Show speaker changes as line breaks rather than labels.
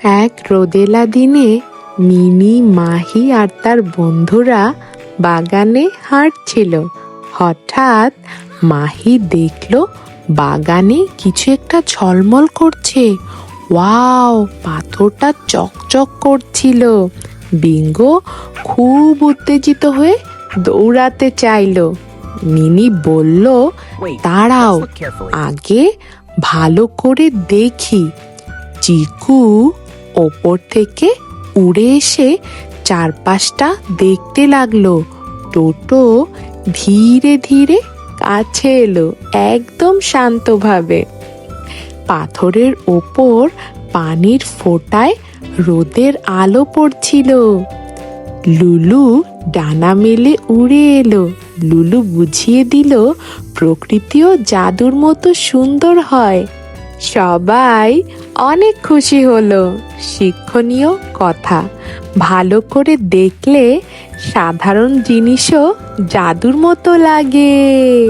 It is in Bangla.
এক রোদেলা দিনে মিনি, মাহি আর তার বন্ধুরা বাগানে হাঁটছিল। হঠাৎ মাহি দেখলো বাগানে কিছু একটা ঝলমল করছে। ওয়াও, পাথরটা চকচক করছিল। বিঙ্গো খুব উত্তেজিত হয়ে দৌড়াতে চাইলো। মিনি বলল, দাঁড়াও, আগে ভালো করে দেখি। চিকু ওপর থেকে উড়ে এসে চারপাশটা দেখতে লাগলো। টোটো ধীরে ধীরে কাছে এলো, একদম শান্তভাবে। পাথরের ওপর পানির ফোঁটায় রোদের আলো পড়ছিল। লুলু ডানা মেলে উড়ে এলো। লুলু বুঝিয়ে দিল প্রকৃতিও জাদুর মতো সুন্দর হয়। সবাই অনেক খুশি হলো। শিক্ষণীয় কথা, ভালো করে দেখলে সাধারণ জিনিসও জাদুর মতো লাগে।